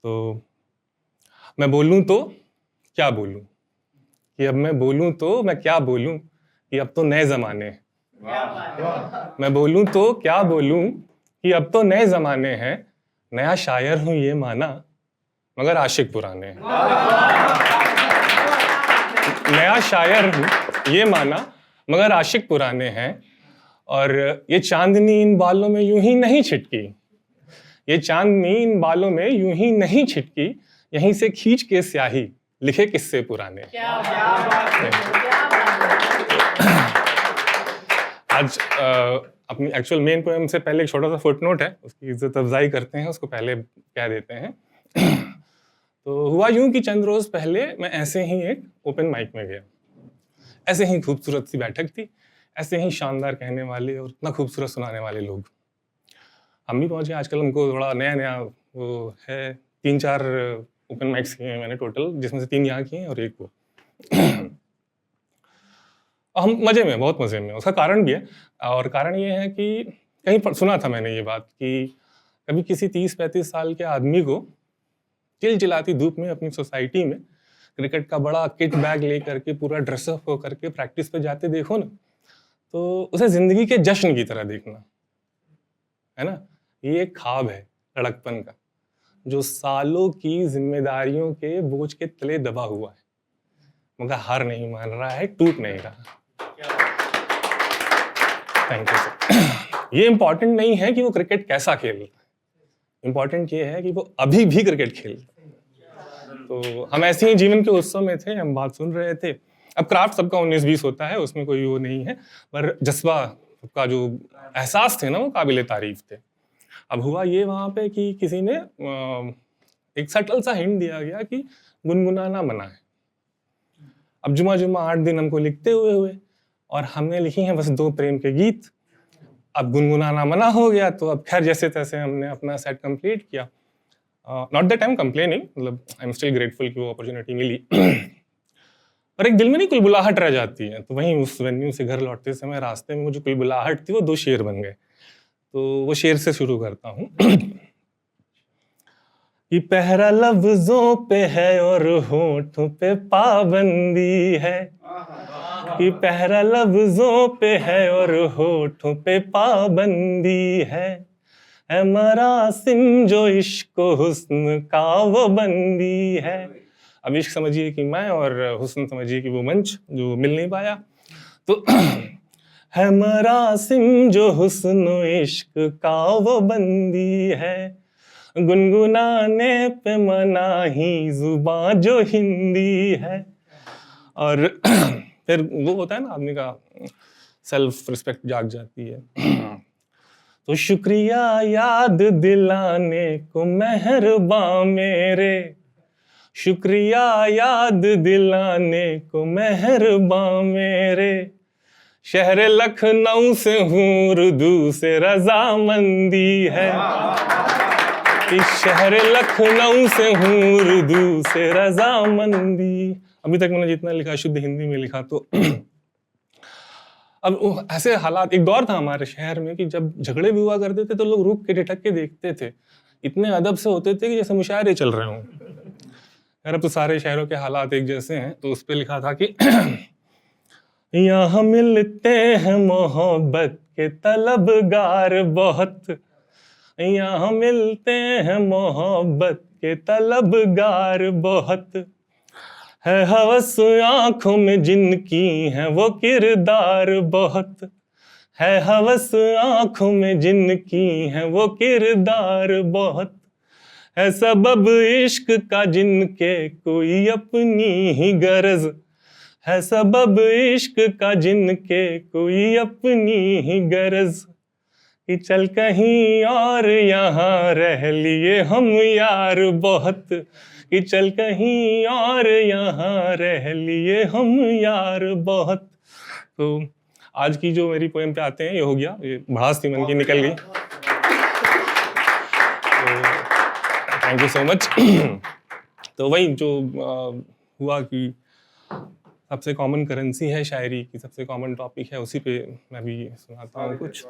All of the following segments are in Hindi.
तो मैं बोलूं तो क्या बोलूं कि अब मैं बोलूं तो मैं क्या बोलूं कि अब तो नए ज़माने हैं। मैं बोलूं तो क्या बोलूं कि अब तो नए ज़माने हैं। नया शायर हूं ये माना मगर आशिक पुराने हैं। नया शायर हूं ये माना मगर आशिक पुराने हैं। और ये चांदनी इन बालों में यूं ही नहीं छिटकी। ये चांदनी इन बालों में यूं ही नहीं छिटकी। यहीं से खींच के स्याही लिखे किस्से पुराने। आज अपनी एक्चुअल मेन पोएम से पहले एक छोटा सा फुटनोट है, उसकी इज्जत अफजाई करते हैं, उसको पहले कह देते हैं। तो हुआ यूं कि चंद रोज पहले मैं ऐसे ही एक ओपन माइक में गया। ऐसे ही खूबसूरत सी बैठक थी, ऐसे ही शानदार कहने वाले और इतना खूबसूरत सुनाने वाले लोग। हम भी पहुंचे। आजकल हमको थोड़ा नया नया वो है, 3-4 ओपन माइक्स किए हैं मैंने टोटल, जिसमें से 3 यहाँ किए हैं और 1 वो। हम मजे में, बहुत मजे में। उसका कारण भी है, और कारण ये है कि कहीं सुना था मैंने ये बात कि कभी किसी 30-35 साल के आदमी को चिलचिलाती धूप में अपनी सोसाइटी में क्रिकेट का बड़ा किट बैग लेकर के पूरा ड्रेसअप होकर के प्रैक्टिस पे जाते देखो ना, तो उसे जिंदगी के जश्न की तरह देखना, है ना। ये एक ख्वाब है लड़कपन का, जो सालों की जिम्मेदारियों के बोझ के तले दबा हुआ है, मगर हार नहीं मान रहा है, टूट नहीं रहा। Thank you sir. ये इंपॉर्टेंट नहीं है कि वो क्रिकेट कैसा खेल रहा है, इंपॉर्टेंट ये है कि वो अभी भी क्रिकेट खेल रहा है। तो हम ऐसे ही जीवन के उत्सव में थे, हम बात सुन रहे थे। अब क्राफ्ट सबका 19-20 होता है, उसमें कोई वो नहीं है, पर जज्बा का जो एहसास थे ना, वो काबिले तारीफ थे। अब हुआ ये वहाँ पे कि किसी ने एक सटल सा हिंट दिया गया कि गुनगुनाना मना है। अब जुमा 8 दिन हमको लिखते हुए और हमने लिखी हैं बस 2 प्रेम के गीत। अब गुनगुनाना मना हो गया, तो अब खैर जैसे तैसे हमने अपना सेट कंप्लीट किया। Not that I am complaining, मतलब आई एम स्टिल ग्रेटफुल कि वो अपॉर्चुनिटी मिली। पर एक दिल में नहीं कुलबुलाहट रह जाती है। तो वहीं उस वेन्यू से घर लौटते समय रास्ते में वो जो कुलबुलाहट थी वो 2 शेर बन गए। तो वो शेर से शुरू करता हूँ। कि पहरा लफ्जों पे है और होठों पे पाबंदी है। कि पहरा लफ्जों पे है और होठों पे पाबंदी है मरासिम जो इश्क हुस्न का वो बंदी है। अब इश्क समझिए कि मैं, और हुस्न समझिए कि वो मंच जो मिल नहीं पाया। तो है मरासिम जो हुस्न इश्क का वो बंदी है, गुनगुनाने पे मनाही जुबां जो हिंदी है। और फिर वो होता है ना, आदमी का सेल्फ रिस्पेक्ट जाग जाती है। तो शुक्रिया याद दिलाने को मेहरबान मेरे, शुक्रिया याद दिलाने को मेहरबान मेरे, शहर लखनऊ से हूँ उर्दू से रजामंदी है। इस शहर लखनऊ से हूँ उर्दू से रजामंदी। अभी तक मैंने जितना लिखा शुद्ध हिंदी में लिखा। तो अब ऐसे हालात, एक दौर था हमारे शहर में कि जब झगड़े भी हुआ करते थे तो लोग रुक के ठिठक के देखते थे, इतने अदब से होते थे कि जैसे मुशायरे चल रहे हों। यार अब तो सारे शहरों के हालात एक जैसे हैं। तो उस पे लिखा था कि यहाँ मिलते हैं मोहब्बत के तलबगार बहुत, यहाँ मिलते हैं मोहब्बत के तलबगार बहुत, है हवस आंखों में जिनकी है वो किरदार बहुत, है हवस आंखों में जिनकी है वो किरदार बहुत, है सबब इश्क का जिनके कोई अपनी ही गरज, है सबब इश्क का जिनके कोई अपनी ही गरज, कि चल कहीं और यहाँ रह लिए हम यार बहुत, कि चल कहीं और यहाँ रह लिए हम यार बहुत। तो आज की जो मेरी पोएम पे आते हैं, ये हो गया, ये भड़ास थी मन की, निकल गई। Thank you so much. तो वही जो हुआ कि सबसे कॉमन करेंसी है शायरी की, सबसे कॉमन टॉपिक है, उसी पे मैं भी सुनाता हूँ कुछ।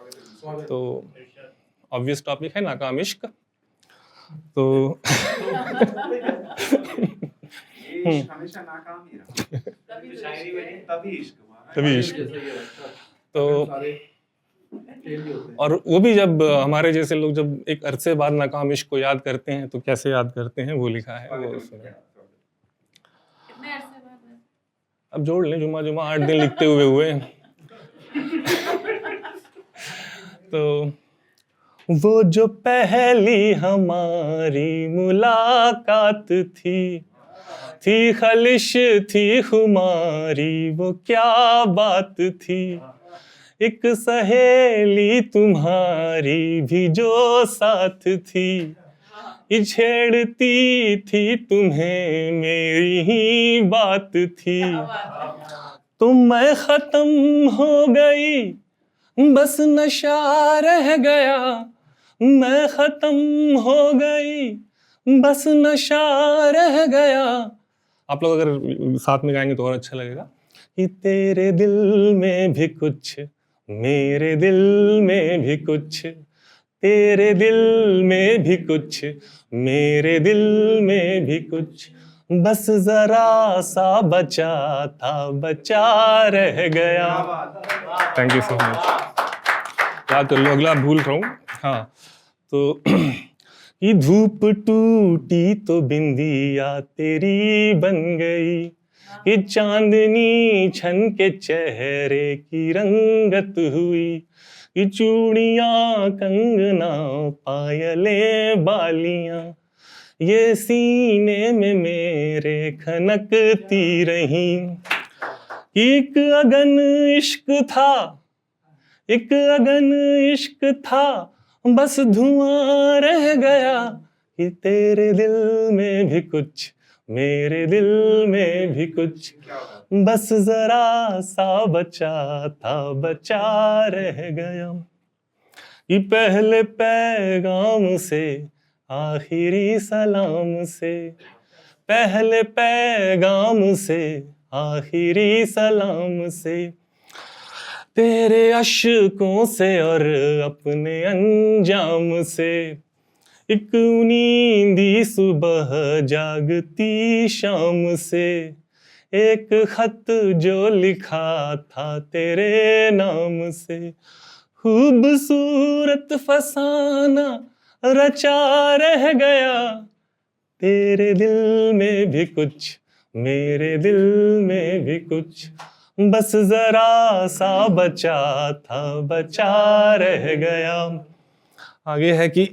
तो ऑब्वियस टॉपिक है नाकाम इश्क। तो इश्क हमेशा नाकाम ही रहा, तभी शायरी बनी, तभी इश्क हुआ, तभी इश्क। तो और वो भी जब हमारे जैसे लोग जब एक अरसे बाद नाकाम इश्क को याद करते हैं तो कैसे याद करते हैं, वो लिखा है, वो सुने। कितने अरसे बाद? अब जोड़ लें, जुमा जुमा 8 दिन लिखते हुए तो वो जो पहली हमारी मुलाकात थी खलिश थी खुमारी, वो क्या बात थी, एक सहेली तुम्हारी भी जो साथ थी, ये छेड़ती थी तुम्हें मेरी ही बात थी, तुम मैं खत्म हो गई बस नशा रह गया, मैं खत्म हो गई बस नशा रह गया। आप लोग अगर साथ में गाएंगे तो और अच्छा लगेगा। कि तेरे दिल में भी कुछ, मेरे दिल में भी कुछ, तेरे दिल में भी कुछ, मेरे दिल में भी कुछ, बस जरा सा बचा था, बचा रह गया। Thank you so much. याद कर लो, अगला भूल रहा हूँ। हाँ, तो ये धूप टूटी तो बिंदिया तेरी बन गई, ये चांदनी छन के चेहरे की रंगत हुई, ये चूड़ियां कंगना पायलें बालियां, ये सीने में मेरे खनकती रही। एक अगन इश्क था, एक अगन इश्क था, बस धुआं रह गया, कि तेरे दिल में भी कुछ, मेरे दिल में भी कुछ, बस जरा सा बचा था, बचा रह गया। ये पहले पैगाम से आखिरी सलाम से, पहले पैगाम से आखिरी सलाम से, तेरे अश्कों से और अपने अंजाम से, एक नींदी सुबह जागती शाम से, एक खत जो लिखा था तेरे नाम से, खूबसूरत फसाना रचा रह गया, तेरे दिल में भी कुछ, मेरे दिल में भी कुछ, बस जरा सा बचा था, बचा रह गया। आगे है कि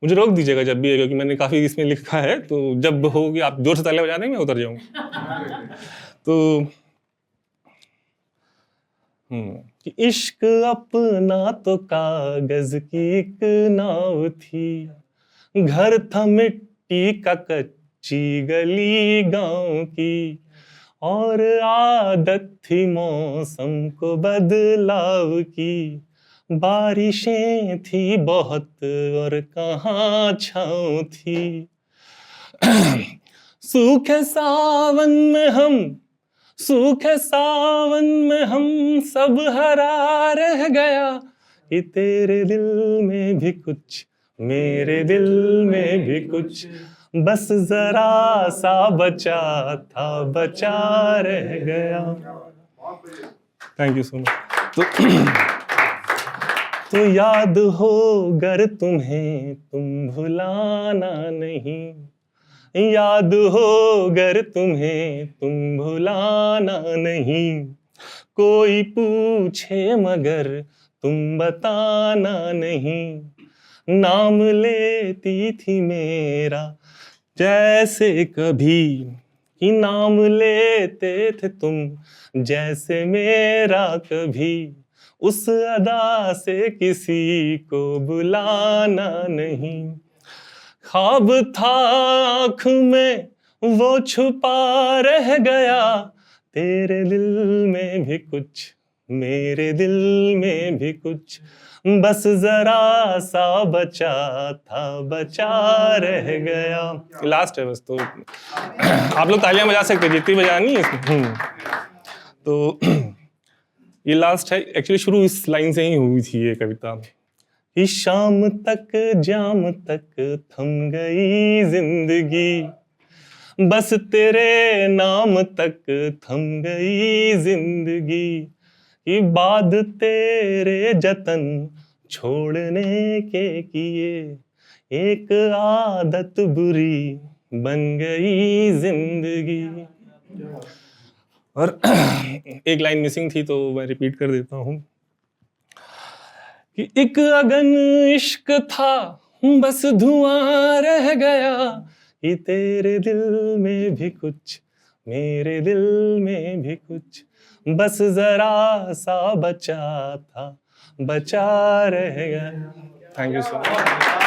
मुझे रोक दीजिएगा जब भी है, क्योंकि मैंने काफ़ी इसमें लिखा है, तो जब हो कि आप जोर से तालियां बजा देंगे मैं उतर जाऊंगा। तो कि इश्क अपना तो कागज की एक नाव थी, घर था मिट्टी का कच्ची गली गांव की, और आदत थी मौसम को बदलाव की, बारिशें थी बहुत और कहाँ छाँव थी, सूखे सावन में हम, सूखे सावन में हम सब हरा रह गया, कि तेरे दिल में भी कुछ, मेरे दिल में भी कुछ, बस जरा सा बचा था, बचा रह गया। Thank you so much. तो याद हो गर तुम्हें, तुम भुलाना नहीं, याद हो गर तुम्हें, तुम भुलाना नहीं, कोई पूछे मगर तुम बताना नहीं, नाम लेती थी मेरा जैसे कभी, कि नाम लेते थे तुम जैसे मेरा कभी, उस अदा से किसी को बुलाना नहीं, ख्वाब था आँख में वो छुपा रह गया, तेरे दिल में भी कुछ, मेरे दिल में भी कुछ, बस जरा सा बचा था, बचा रह गया। लास्ट है बस, तो आप लोग तालियां बजा सकते हैं जितनी बजानी है। तो ये लास्ट है, एक्चुअली शुरू इस लाइन से ही हुई थी ये कविता। कि शाम तक जाम तक थम गई जिंदगी, बस तेरे नाम तक थम गई जिंदगी कि बाद तेरे जतन छोड़ने के किए एक आदत बुरी बन गई जिंदगी। और एक लाइन मिसिंग थी तो मैं रिपीट कर देता हूँ कि एक अगन इश्क था बस धुआं रह गया कि तेरे दिल में भी कुछ मेरे दिल में भी कुछ बस जरा सा बचा था बचा रह गया। Thank you so much.